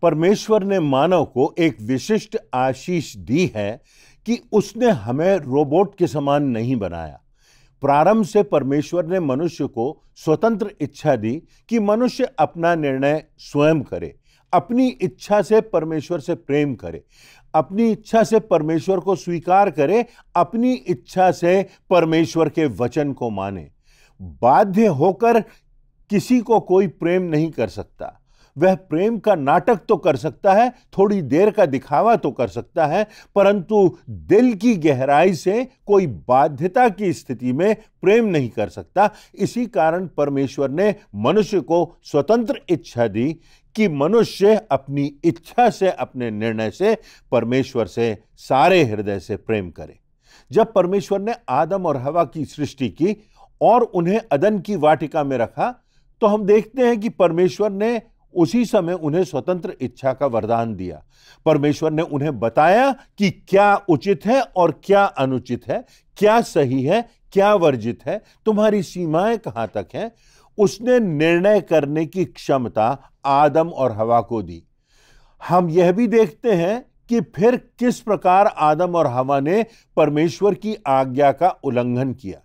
परमेश्वर ने मानव को एक विशिष्ट आशीष दी है कि उसने हमें रोबोट के समान नहीं बनाया। प्रारंभ से परमेश्वर ने मनुष्य को स्वतंत्र इच्छा दी कि मनुष्य अपना निर्णय स्वयं करे, अपनी इच्छा से परमेश्वर से प्रेम करे, अपनी इच्छा से परमेश्वर को स्वीकार करे, अपनी इच्छा से परमेश्वर के वचन को माने। बाध्य होकर किसी को कोई प्रेम नहीं कर सकता। वह प्रेम का नाटक तो कर सकता है, थोड़ी देर का दिखावा तो कर सकता है, परंतु दिल की गहराई से कोई बाध्यता की स्थिति में प्रेम नहीं कर सकता। इसी कारण परमेश्वर ने मनुष्य को स्वतंत्र इच्छा दी कि मनुष्य अपनी इच्छा से, अपने निर्णय से परमेश्वर से सारे हृदय से प्रेम करे। जब परमेश्वर ने आदम और हवा की सृष्टि की और उन्हें अदन की वाटिका में रखा, तो हम देखते हैं कि परमेश्वर ने उसी समय उन्हें स्वतंत्र इच्छा का वरदान दिया। परमेश्वर ने उन्हें बताया कि क्या उचित है और क्या अनुचित है, क्या सही है, क्या वर्जित है, तुम्हारी सीमाएं कहां तक हैं। उसने निर्णय करने की क्षमता आदम और हवा को दी। हम यह भी देखते हैं कि फिर किस प्रकार आदम और हवा ने परमेश्वर की आज्ञा का उल्लंघन किया,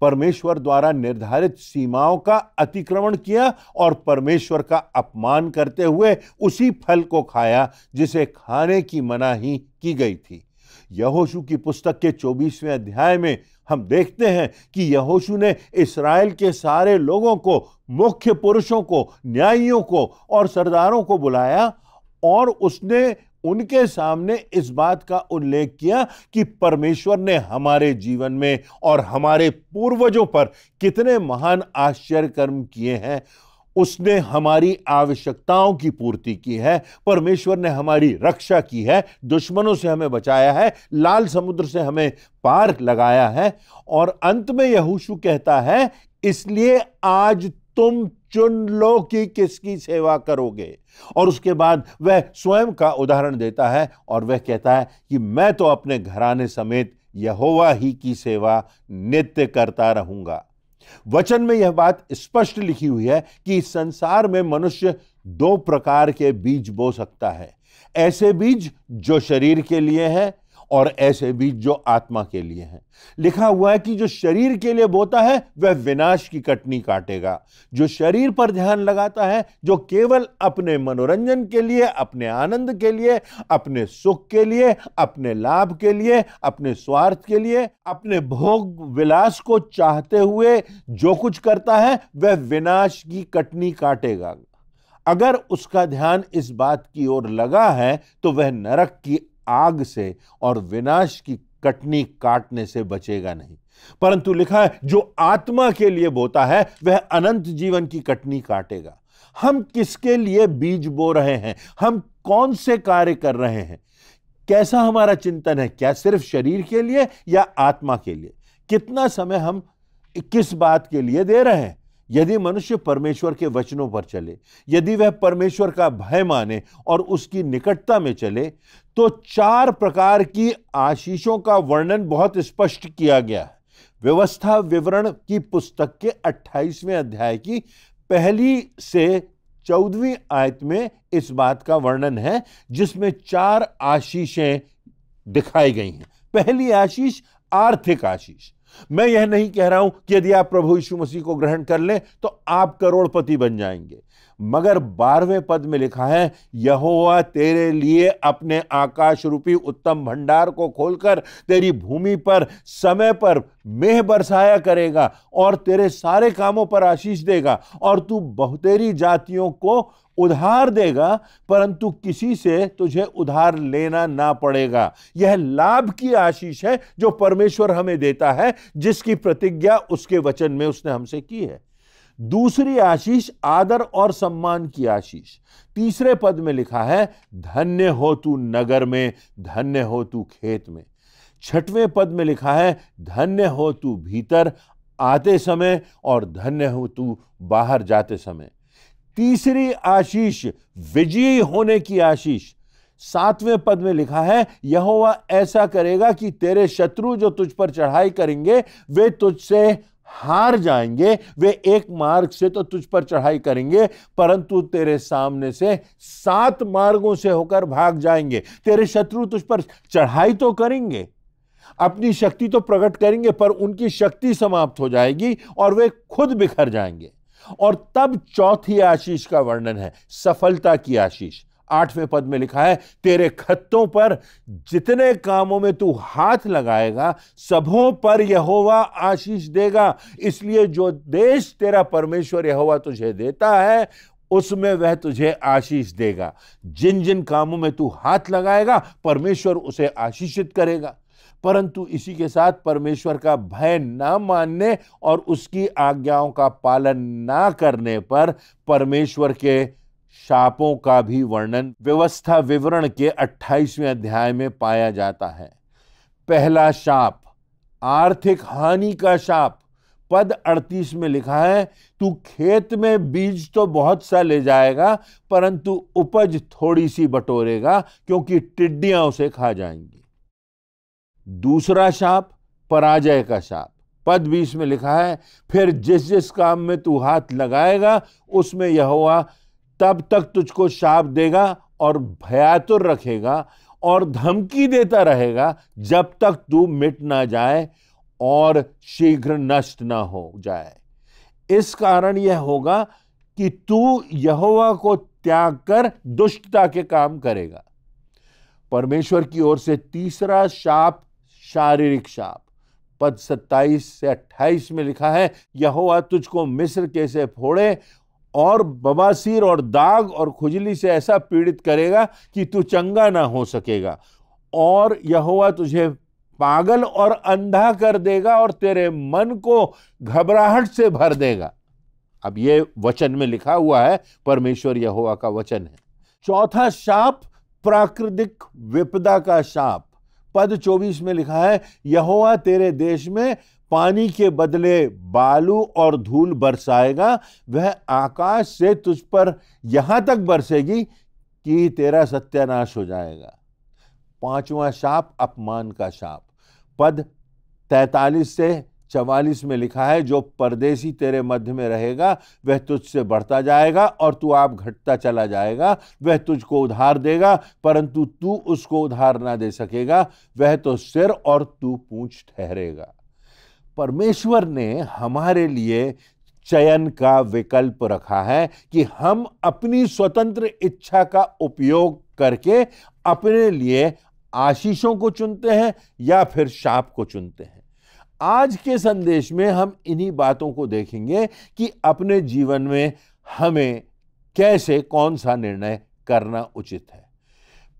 परमेश्वर द्वारा निर्धारित सीमाओं का अतिक्रमण किया और परमेश्वर का अपमान करते हुए उसी फल को खाया जिसे खाने की मनाही की गई थी। यहोशू की पुस्तक के 24वें अध्याय में हम देखते हैं कि यहोशू ने इस्राएल के सारे लोगों को, मुख्य पुरुषों को, न्यायियों को और सरदारों को बुलाया और उसने उनके सामने इस बात का उल्लेख किया कि परमेश्वर ने हमारे जीवन में और हमारे पूर्वजों पर कितने महान आश्चर्य कर्म किए हैं। उसने हमारी आवश्यकताओं की पूर्ति की है, परमेश्वर ने हमारी रक्षा की है, दुश्मनों से हमें बचाया है, लाल समुद्र से हमें पार लगाया है। और अंत में यहोशू कहता है, इसलिए आज तुम चुन लो कि किसकी सेवा करोगे। और उसके बाद वह स्वयं का उदाहरण देता है और वह कहता है कि मैं तो अपने घराने समेत यहोवा ही की सेवा नित्य करता रहूंगा। वचन में यह बात स्पष्ट लिखी हुई है कि इस संसार में मनुष्य दो प्रकार के बीज बो सकता है, ऐसे बीज जो शरीर के लिए है और ऐसे बीज जो आत्मा के लिए हैं। लिखा हुआ है कि जो शरीर के लिए बोता है वह विनाश की कटनी काटेगा। जो शरीर पर ध्यान लगाता है, जो केवल अपने मनोरंजन के लिए, अपने आनंद के लिए, अपने सुख के लिए, अपने लाभ के लिए, अपने स्वार्थ के लिए, अपने भोग विलास को चाहते हुए जो कुछ करता है वह विनाश की कटनी काटेगा। अगर उसका ध्यान इस बात की ओर लगा है तो वह नरक की आग से और विनाश की कटनी काटने से बचेगा नहीं। परंतु लिखा है जो आत्मा के लिए बोता है वह अनंत जीवन की कटनी काटेगा। हम किसके लिए बीज बो रहे हैं? हम कौन से कार्य कर रहे हैं? कैसा हमारा चिंतन है? क्या सिर्फ शरीर के लिए या आत्मा के लिए? कितना समय हम किस बात के लिए दे रहे हैं? यदि मनुष्य परमेश्वर के वचनों पर चले, यदि वह परमेश्वर का भय माने और उसकी निकटता में चले, तो 4 प्रकार की आशीषों का वर्णन बहुत स्पष्ट किया गया है। व्यवस्था विवरण की पुस्तक के 28वें अध्याय की 1 से 14वीं आयत में इस बात का वर्णन है, जिसमें 4 आशीषें दिखाई गई हैं। पहली आशीष आर्थिक आशीष। मैं यह नहीं कह रहा हूं कि यदि आप प्रभु यीशु मसीह को ग्रहण कर लें तो आप करोड़पति बन जाएंगे, मगर 12वें पद में लिखा है, यहोवा तेरे लिए अपने आकाश रूपी उत्तम भंडार को खोलकर तेरी भूमि पर समय पर मेह बरसाया करेगा और तेरे सारे कामों पर आशीष देगा और तू बहुतेरी जातियों को उधार देगा, परंतु किसी से तुझे उधार लेना ना पड़ेगा। यह लाभ की आशीष है जो परमेश्वर हमें देता है, जिसकी प्रतिज्ञा उसके वचन में उसने हमसे की है। दूसरी आशीष आदर और सम्मान की आशीष। 3 पद में लिखा है, धन्य हो तू नगर में, धन्य हो तू खेत में। 6वें पद में लिखा है, धन्य हो तू भीतर आते समय और धन्य हो तू बाहर जाते समय। तीसरी आशीष विजयी होने की आशीष। 7वें पद में लिखा है, यहोवा ऐसा करेगा कि तेरे शत्रु जो तुझ पर चढ़ाई करेंगे वे तुझसे हार जाएंगे, वे एक मार्ग से तो तुझ पर चढ़ाई करेंगे, परंतु तेरे सामने से 7 मार्गों से होकर भाग जाएंगे। तेरे शत्रु तुझ पर चढ़ाई तो करेंगे, अपनी शक्ति तो प्रकट करेंगे, पर उनकी शक्ति समाप्त हो जाएगी और वे खुद बिखर जाएंगे। और तब चौथी आशीष का वर्णन है, सफलता की आशीष। 8वें पद में लिखा है, तेरे खत्तों पर जितने कामों में तू हाथ लगाएगा सबों पर यहोवा आशीष देगा। इसलिए जो देश तेरा परमेश्वर यहोवा तुझे देता है उसमें वह तुझे आशीष देगा। जिन जिन कामों में तू हाथ लगाएगा परमेश्वर उसे आशीषित करेगा। परंतु इसी के साथ परमेश्वर का भय ना मानने और उसकी आज्ञाओं का पालन ना करने पर परमेश्वर के शापों का भी वर्णन व्यवस्था विवरण के 28वें अध्याय में पाया जाता है। पहला शाप, आर्थिक हानि का शाप। पद 38 में लिखा है, तू खेत में बीज तो बहुत सा ले जाएगा परंतु उपज थोड़ी सी बटोरेगा, क्योंकि टिड्डियां उसे खा जाएंगी। दूसरा शाप, पराजय का शाप। पद 20 में लिखा है, फिर जिस जिस काम में तू हाथ लगाएगा उसमें यहोवा तब तक तुझको शाप देगा और भयातुर रखेगा और धमकी देता रहेगा जब तक तू मिट ना जाए और शीघ्र नष्ट ना हो जाए। इस कारण यह होगा कि तू यहोवा को त्याग कर दुष्टता के काम करेगा। परमेश्वर की ओर से तीसरा शाप, शारीरिक शाप। पद 27 से 28 में लिखा है, यहोवा तुझको मिस्र के से फोड़े और बवासीर और दाग और खुजली से ऐसा पीड़ित करेगा कि तू चंगा ना हो सकेगा, और यहोवा तुझे पागल और अंधा कर देगा और तेरे मन को घबराहट से भर देगा। अब ये वचन में लिखा हुआ है, परमेश्वर यहोवा का वचन है। चौथा शाप, प्राकृतिक विपदा का शाप। पद 24 में लिखा है, यहोवा तेरे देश में पानी के बदले बालू और धूल बरसाएगा, वह आकाश से तुझ पर यहां तक बरसेगी कि तेरा सत्यानाश हो जाएगा। पांचवा शाप, अपमान का शाप। पद 43 से 44 में लिखा है, जो परदेशी तेरे मध्य में रहेगा वह तुझसे बढ़ता जाएगा और तू आप घटता चला जाएगा। वह तुझको उधार देगा परंतु तू उसको उधार ना दे सकेगा, वह तो सिर और तू पूंछ ठहरेगा। परमेश्वर ने हमारे लिए चयन का विकल्प रखा है कि हम अपनी स्वतंत्र इच्छा का उपयोग करके अपने लिए आशीषों को चुनते हैं या फिर शाप को चुनते हैं। आज के संदेश में हम इन्हीं बातों को देखेंगे कि अपने जीवन में हमें कैसे कौन सा निर्णय करना उचित है।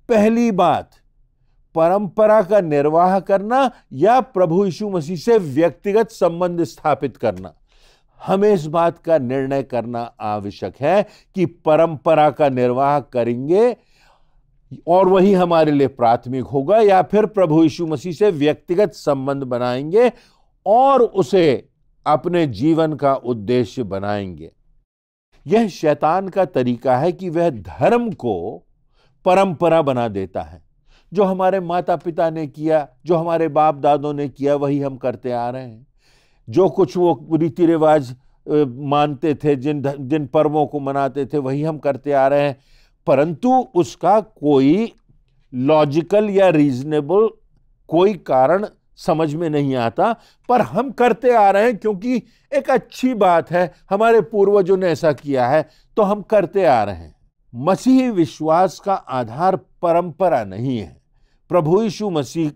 पहली बात, परंपरा का निर्वाह करना या प्रभु यीशु मसीह से व्यक्तिगत संबंध स्थापित करना। हमें इस बात का निर्णय करना आवश्यक है कि परंपरा का निर्वाह करेंगे और वही हमारे लिए प्राथमिक होगा, या फिर प्रभु यीशु मसीह से व्यक्तिगत संबंध बनाएंगे और उसे अपने जीवन का उद्देश्य बनाएंगे। यह शैतान का तरीका है कि वह धर्म को परंपरा बना देता है। जो हमारे माता पिता ने किया, जो हमारे बाप दादों ने किया, वही हम करते आ रहे हैं। जो कुछ वो रीति रिवाज मानते थे, जिन पर्वों को मनाते थे, वही हम करते आ रहे हैं, परंतु उसका कोई लॉजिकल या रीजनेबल कोई कारण समझ में नहीं आता, पर हम करते आ रहे हैं क्योंकि एक अच्छी बात है, हमारे पूर्वजों ने ऐसा किया है तो हम करते आ रहे हैं। मसीही विश्वास का आधार परंपरा नहीं है। प्रभु यीशु मसीह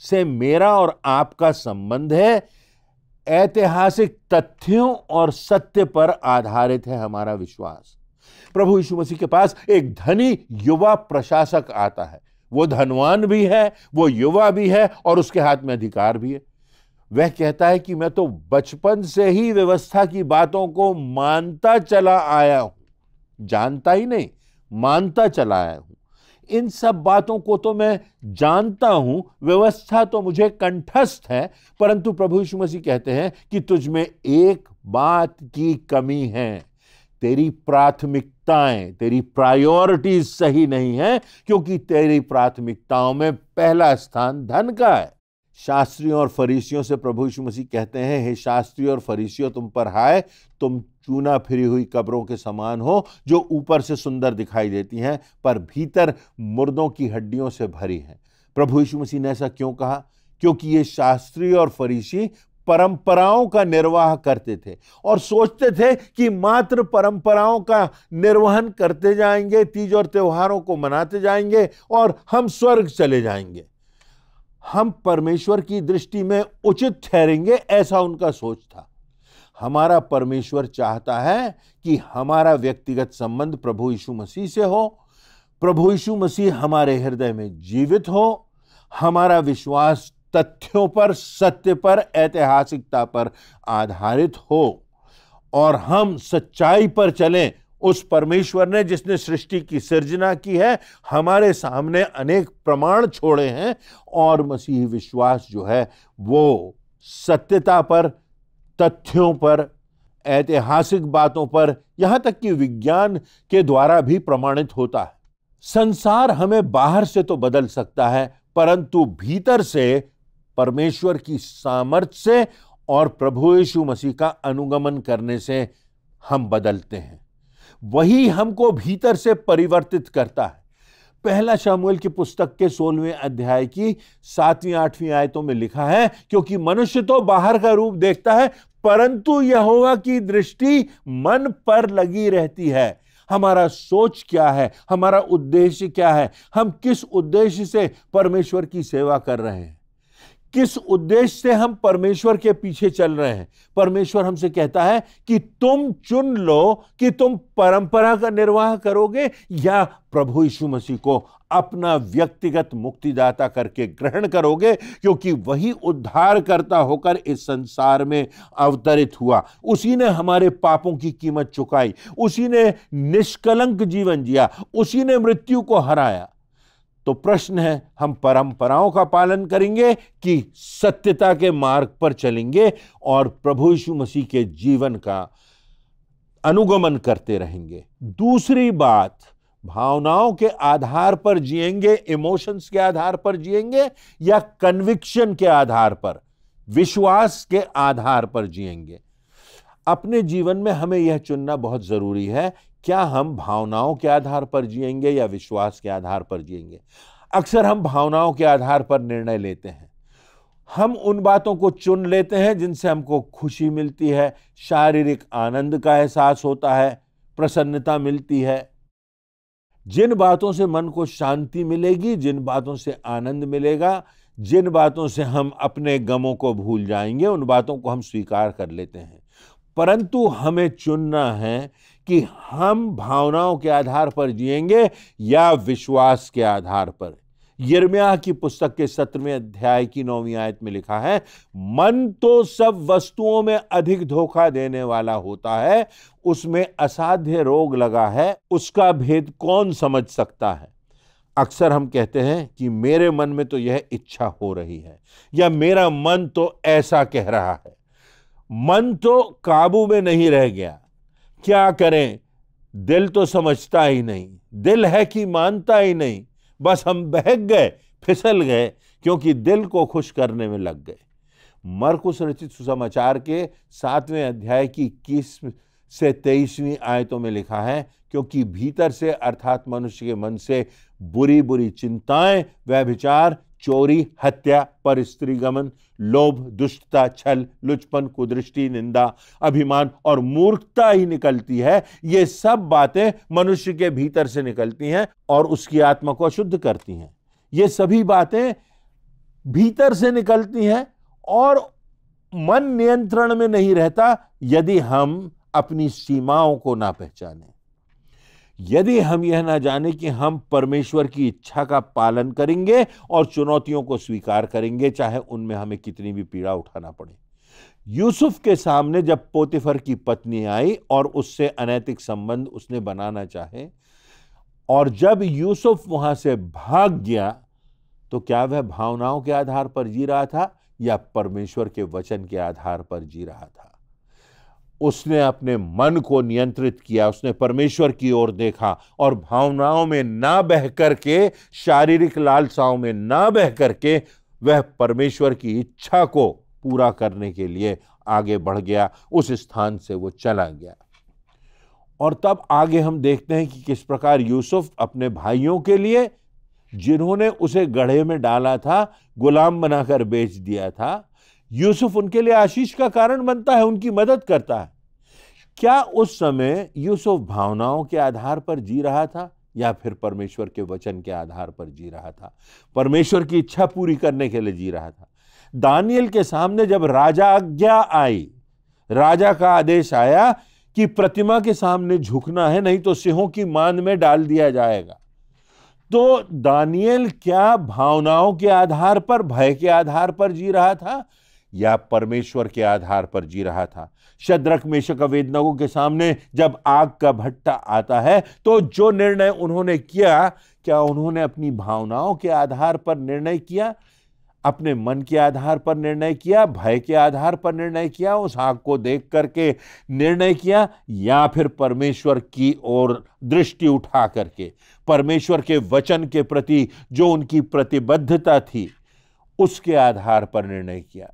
से मेरा और आपका संबंध है ऐतिहासिक तथ्यों और सत्य पर आधारित है हमारा विश्वास। प्रभु यीशु मसीह के पास एक धनी युवा प्रशासक आता है, वो धनवान भी है, वो युवा भी है और उसके हाथ में अधिकार भी है। वह कहता है कि मैं तो बचपन से ही व्यवस्था की बातों को मानता चला आया हूं, जानता ही नहीं, मानता चला आया हूं। इन सब बातों को तो मैं जानता हूं, व्यवस्था तो मुझे कंठस्थ है, परंतु प्रभु यीशु मसीह कहते हैं कि तुझ में एक बात की कमी है, तेरी प्राथमिकताएं, तेरी प्रायोरिटीज सही नहीं है, क्योंकि तेरी प्राथमिकताओं में पहला स्थान धन का है। शास्त्रियों और फरीसियों से प्रभु यीशु मसीह कहते हैं, हे शास्त्री और फरीसियों, तुम पर हाय, तुम चूना फिरी हुई कब्रों के समान हो, जो ऊपर से सुंदर दिखाई देती हैं पर भीतर मुर्दों की हड्डियों से भरी हैं। प्रभु यीशु मसीह ने ऐसा क्यों कहा? क्योंकि ये शास्त्री और फरीसी परंपराओं का निर्वाह करते थे और सोचते थे कि मात्र परंपराओं का निर्वहन करते जाएंगे, तीज और त्योहारों को मनाते जाएंगे और हम स्वर्ग चले जाएंगे, हम परमेश्वर की दृष्टि में उचित ठहरेंगे, ऐसा उनका सोच था। हमारा परमेश्वर चाहता है कि हमारा व्यक्तिगत संबंध प्रभु यीशु मसीह से हो, प्रभु यीशु मसीह हमारे हृदय में जीवित हो, हमारा विश्वास तथ्यों पर, सत्य पर, ऐतिहासिकता पर आधारित हो और हम सच्चाई पर चलें। उस परमेश्वर ने जिसने सृष्टि की सृजना की है, हमारे सामने अनेक प्रमाण छोड़े हैं और मसीही विश्वास जो है वो सत्यता पर, तथ्यों पर, ऐतिहासिक बातों पर, यहां तक कि विज्ञान के द्वारा भी प्रमाणित होता है। संसार हमें बाहर से तो बदल सकता है, परंतु भीतर से परमेश्वर की सामर्थ्य से और प्रभु यीशु मसीह का अनुगमन करने से हम बदलते हैं। वही हमको भीतर से परिवर्तित करता है। पहला शमूएल की पुस्तक के 16वें अध्याय की 7वीं 8वीं आयतों में लिखा है, क्योंकि मनुष्य तो बाहर का रूप देखता है, परंतु यहोवा की दृष्टि मन पर लगी रहती है। हमारा सोच क्या है, हमारा उद्देश्य क्या है, हम किस उद्देश्य से परमेश्वर की सेवा कर रहे हैं, किस उद्देश्य से हम परमेश्वर के पीछे चल रहे हैं। परमेश्वर हमसे कहता है कि तुम चुन लो कि तुम परंपरा का निर्वाह करोगे या प्रभु यीशु मसीह को अपना व्यक्तिगत मुक्तिदाता करके ग्रहण करोगे, क्योंकि वही उद्धारकर्ता होकर इस संसार में अवतरित हुआ। उसी ने हमारे पापों की कीमत चुकाई, उसी ने निष्कलंक जीवन जिया, उसी ने मृत्यु को हराया। तो प्रश्न है, हम परंपराओं का पालन करेंगे कि सत्यता के मार्ग पर चलेंगे और प्रभु यीशु मसीह के जीवन का अनुगमन करते रहेंगे? दूसरी बात, भावनाओं के आधार पर जिएंगे, इमोशंस के आधार पर जिएंगे या कन्विक्शन के आधार पर, विश्वास के आधार पर जिएंगे? अपने जीवन में हमें यह चुनना बहुत जरूरी है, क्या हम भावनाओं के आधार पर जिएंगे या विश्वास के आधार पर जिएंगे? अक्सर हम भावनाओं के आधार पर निर्णय लेते हैं। हम उन बातों को चुन लेते हैं जिनसे हमको खुशी मिलती है, शारीरिक आनंद का एहसास होता है, प्रसन्नता मिलती है। जिन बातों से मन को शांति मिलेगी, जिन बातों से आनंद मिलेगा, जिन बातों से हम अपने गमों को भूल जाएंगे, उन बातों को हम स्वीकार कर लेते हैं। परंतु हमें चुनना है कि हम भावनाओं के आधार पर जिएंगे या विश्वास के आधार पर। यिर्मयाह की पुस्तक के 17वें अध्याय की 9वीं आयत में लिखा है, मन तो सब वस्तुओं में अधिक धोखा देने वाला होता है, उसमें असाध्य रोग लगा है, उसका भेद कौन समझ सकता है? अक्सर हम कहते हैं कि मेरे मन में तो यह इच्छा हो रही है या मेरा मन तो ऐसा कह रहा है। मन तो काबू में नहीं रह गया, क्या करें? दिल तो समझता ही नहीं, दिल है कि मानता ही नहीं, बस हम बहक गए, फिसल गए, क्योंकि दिल को खुश करने में लग गए। मरकुस रचित सुसमाचार के 7वें अध्याय की 21 से 23वीं आयतों में लिखा है, क्योंकि भीतर से अर्थात मनुष्य के मन से बुरी बुरी चिंताएं, व्यभिचार, चोरी, हत्या, परस्त्रीगमन, लोभ, दुष्टता, छल, लुचपन, कुदृष्टि, निंदा, अभिमान और मूर्खता ही निकलती है। ये सब बातें मनुष्य के भीतर से निकलती हैं और उसकी आत्मा को अशुद्ध करती हैं। ये सभी बातें भीतर से निकलती हैं और मन नियंत्रण में नहीं रहता यदि हम अपनी सीमाओं को ना पहचानें। यदि हम यह ना जाने कि हम परमेश्वर की इच्छा का पालन करेंगे और चुनौतियों को स्वीकार करेंगे, चाहे उनमें हमें कितनी भी पीड़ा उठाना पड़े। यूसुफ के सामने जब पोतीफर की पत्नी आई और उससे अनैतिक संबंध उसने बनाना चाहे और जब यूसुफ वहां से भाग गया, तो क्या वह भावनाओं के आधार पर जी रहा था या परमेश्वर के वचन के आधार पर जी रहा था? उसने अपने मन को नियंत्रित किया, उसने परमेश्वर की ओर देखा और भावनाओं में ना बह करके, शारीरिक लालसाओं में ना बह करके वह परमेश्वर की इच्छा को पूरा करने के लिए आगे बढ़ गया, उस स्थान से वो चला गया। और तब आगे हम देखते हैं कि किस प्रकार यूसुफ अपने भाइयों के लिए, जिन्होंने उसे गड्ढे में डाला था, गुलाम बनाकर बेच दिया था, यूसुफ उनके लिए आशीष का कारण बनता है, उनकी मदद करता है। क्या उस समय यूसुफ भावनाओं के आधार पर जी रहा था या फिर परमेश्वर के वचन के आधार पर जी रहा था? परमेश्वर की इच्छा पूरी करने के लिए जी रहा था। दानियल के सामने जब राजा आज्ञा आई, राजा का आदेश आया कि प्रतिमा के सामने झुकना है, नहीं तो सिंहों की मांद में डाल दिया जाएगा, तो दानियल क्या भावनाओं के आधार पर, भय के आधार पर जी रहा था या परमेश्वर के आधार पर जी रहा था? शद्रक मेशक अबेदनगो के सामने जब आग का भट्टा आता है, तो जो निर्णय उन्होंने किया, क्या उन्होंने अपनी भावनाओं के आधार पर निर्णय किया, अपने मन के आधार पर निर्णय किया, भय के आधार पर निर्णय किया, उस आग को देख करके निर्णय किया, या फिर परमेश्वर की ओर दृष्टि उठा करके परमेश्वर के वचन के प्रति जो उनकी प्रतिबद्धता थी उसके आधार पर निर्णय किया?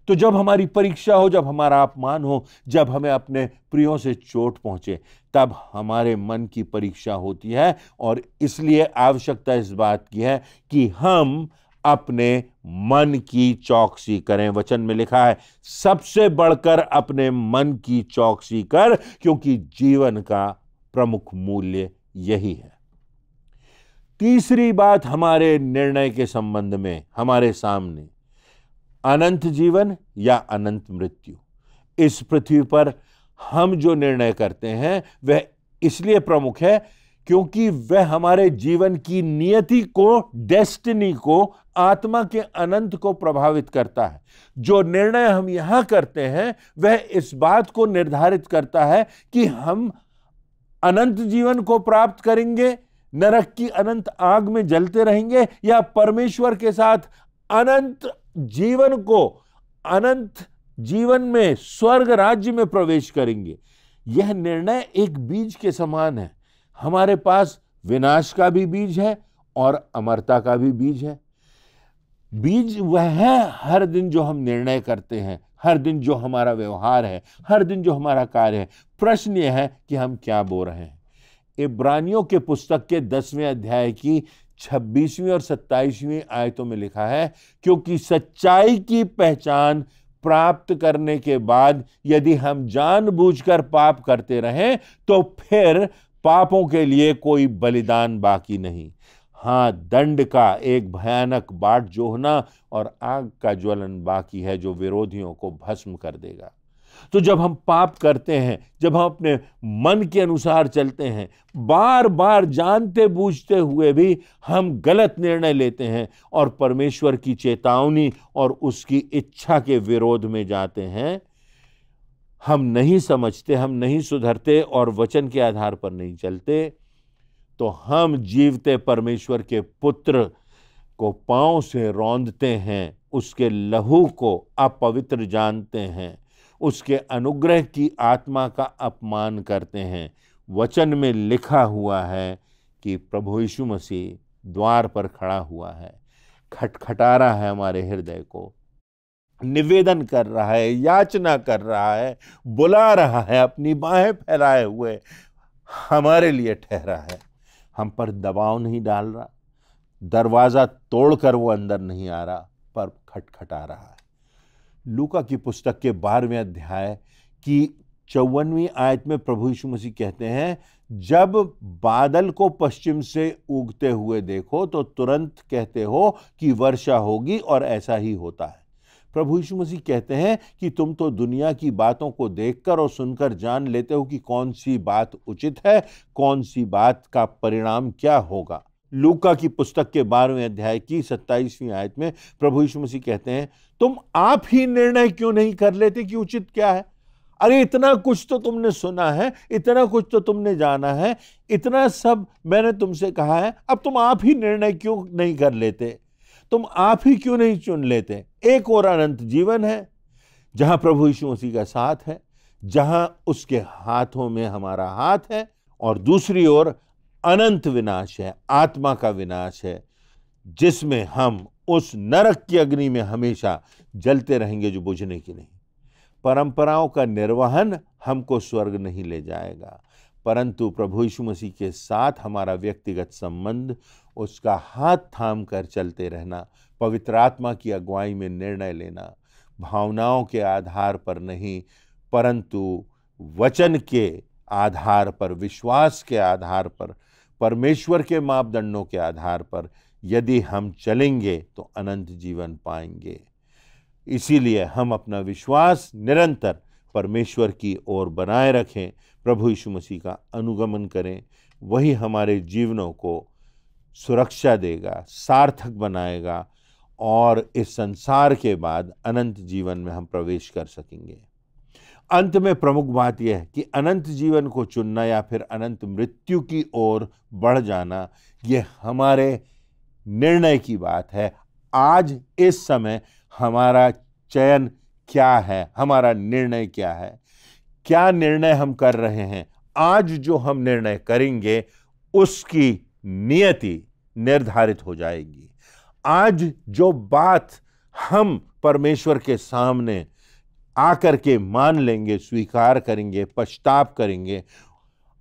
तो जब हमारी परीक्षा हो, जब हमारा अपमान हो, जब हमें अपने प्रियों से चोट पहुंचे, तब हमारे मन की परीक्षा होती है। और इसलिए आवश्यकता इस बात की है कि हम अपने मन की चौकसी करें। वचन में लिखा है, सबसे बढ़कर अपने मन की चौकसी कर, क्योंकि जीवन का प्रमुख मूल्य यही है। तीसरी बात हमारे निर्णय के संबंध में हमारे सामने, अनंत जीवन या अनंत मृत्यु। इस पृथ्वी पर हम जो निर्णय करते हैं वह इसलिए प्रमुख है क्योंकि वह हमारे जीवन की नियति को, डेस्टिनी को, आत्मा के अनंत को प्रभावित करता है। जो निर्णय हम यहां करते हैं वह इस बात को निर्धारित करता है कि हम अनंत जीवन को प्राप्त करेंगे, नरक की अनंत आग में जलते रहेंगे, या परमेश्वर के साथ अनंत जीवन को, अनंत जीवन में, स्वर्ग राज्य में प्रवेश करेंगे। यह निर्णय एक बीज के समान है। हमारे पास विनाश का भी बीज है और अमरता का भी बीज है। बीज वह है हर दिन जो हम निर्णय करते हैं, हर दिन जो हमारा व्यवहार है, हर दिन जो हमारा कार्य है। प्रश्न यह है कि हम क्या बो रहे हैं। इब्रानियों के पुस्तक के 10वें अध्याय की 26वीं और 27वीं आयतों में लिखा है, क्योंकि सच्चाई की पहचान प्राप्त करने के बाद यदि हम जानबूझकर पाप करते रहें तो फिर पापों के लिए कोई बलिदान बाकी नहीं। हाँ, दंड का एक भयानक बाट जोहना और आग का ज्वलन बाकी है जो विरोधियों को भस्म कर देगा। तो जब हम पाप करते हैं, जब हम अपने मन के अनुसार चलते हैं, बार बार जानते बूझते हुए भी हम गलत निर्णय लेते हैं और परमेश्वर की चेतावनी और उसकी इच्छा के विरोध में जाते हैं, हम नहीं समझते, हम नहीं सुधरते और वचन के आधार पर नहीं चलते, तो हम जीवते परमेश्वर के पुत्र को पांव से रौंदते हैं, उसके लहू को अपवित्र जानते हैं, उसके अनुग्रह की आत्मा का अपमान करते हैं। वचन में लिखा हुआ है कि प्रभु यीशु मसीह द्वार पर खड़ा हुआ है, खटखटा रहा है हमारे हृदय को, निवेदन कर रहा है, याचना कर रहा है, बुला रहा है, अपनी बाहें फैलाए हुए हमारे लिए ठहरा है। हम पर दबाव नहीं डाल रहा, दरवाजा तोड़कर वो अंदर नहीं आ रहा, पर खटखटा रहा है। लूका की पुस्तक के 12वें अध्याय की 54वीं आयत में प्रभु यीशु मसीह कहते हैं, जब बादल को पश्चिम से उगते हुए देखो तो तुरंत कहते हो कि वर्षा होगी, और ऐसा ही होता है। प्रभु यीशु मसीह कहते हैं कि तुम तो दुनिया की बातों को देखकर और सुनकर जान लेते हो कि कौन सी बात उचित है, कौन सी बात का परिणाम क्या होगा। लूका की पुस्तक के 12वें अध्याय की 27वीं आयत में प्रभु यीशु मसीह कहते हैं, तुम आप ही निर्णय क्यों नहीं कर लेते कि उचित क्या है? अरे इतना कुछ तो तुमने सुना है, इतना कुछ तो तुमने जाना है, इतना सब मैंने तुमसे कहा है, अब तुम आप ही निर्णय क्यों नहीं कर लेते? तुम आप ही क्यों नहीं चुन लेते? एक और अनंत जीवन है जहां प्रभु यीशु मसीह का साथ है, जहां उसके हाथों में हमारा हाथ है, और दूसरी ओर अनंत विनाश है, आत्मा का विनाश है, जिसमें हम उस नरक की अग्नि में हमेशा जलते रहेंगे जो बुझने की नहीं। परंपराओं का निर्वहन हमको स्वर्ग नहीं ले जाएगा, परंतु प्रभु यीशु मसीह के साथ हमारा व्यक्तिगत संबंध, उसका हाथ थाम कर चलते रहना, पवित्र आत्मा की अगुवाई में निर्णय लेना, भावनाओं के आधार पर नहीं परंतु वचन के आधार पर, विश्वास के आधार पर, परमेश्वर के मापदंडों के आधार पर यदि हम चलेंगे तो अनंत जीवन पाएंगे। इसीलिए हम अपना विश्वास निरंतर परमेश्वर की ओर बनाए रखें, प्रभु यीशु मसीह का अनुगमन करें। वही हमारे जीवनों को सुरक्षा देगा, सार्थक बनाएगा और इस संसार के बाद अनंत जीवन में हम प्रवेश कर सकेंगे। अंत में प्रमुख बात यह है कि अनंत जीवन को चुनना या फिर अनंत मृत्यु की ओर बढ़ जाना, यह हमारे निर्णय की बात है। आज इस समय हमारा चयन क्या है, हमारा निर्णय क्या है, क्या निर्णय हम कर रहे हैं। आज जो हम निर्णय करेंगे उसकी नियति निर्धारित हो जाएगी। आज जो बात हम परमेश्वर के सामने आकर के मान लेंगे, स्वीकार करेंगे, पश्चाताप करेंगे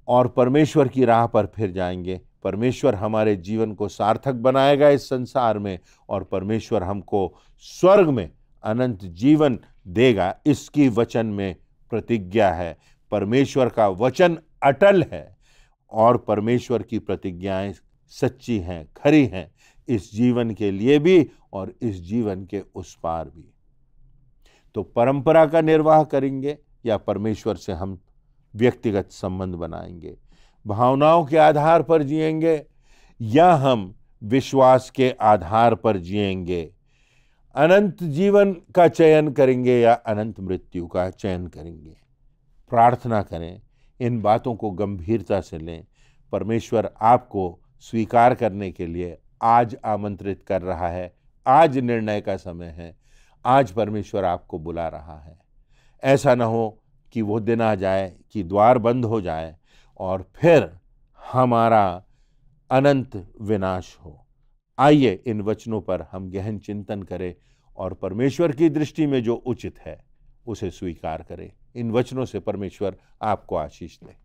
और परमेश्वर की राह पर फिर जाएंगे, परमेश्वर हमारे जीवन को सार्थक बनाएगा इस संसार में और परमेश्वर हमको स्वर्ग में अनंत जीवन देगा। इसकी वचन में प्रतिज्ञा है। परमेश्वर का वचन अटल है और परमेश्वर की प्रतिज्ञाएं सच्ची हैं, खरी हैं, इस जीवन के लिए भी और इस जीवन के उस पार भी। तो परंपरा का निर्वाह करेंगे या परमेश्वर से हम व्यक्तिगत संबंध बनाएंगे, भावनाओं के आधार पर जिएंगे या हम विश्वास के आधार पर जिएंगे, अनंत जीवन का चयन करेंगे या अनंत मृत्यु का चयन करेंगे। प्रार्थना करें, इन बातों को गंभीरता से लें। परमेश्वर आपको स्वीकार करने के लिए आज आमंत्रित कर रहा है। आज निर्णय का समय है। आज परमेश्वर आपको बुला रहा है। ऐसा न हो कि वो दिन आ जाए कि द्वार बंद हो जाए और फिर हमारा अनंत विनाश हो। आइए इन वचनों पर हम गहन चिंतन करें और परमेश्वर की दृष्टि में जो उचित है उसे स्वीकार करें। इन वचनों से परमेश्वर आपको आशीष दे।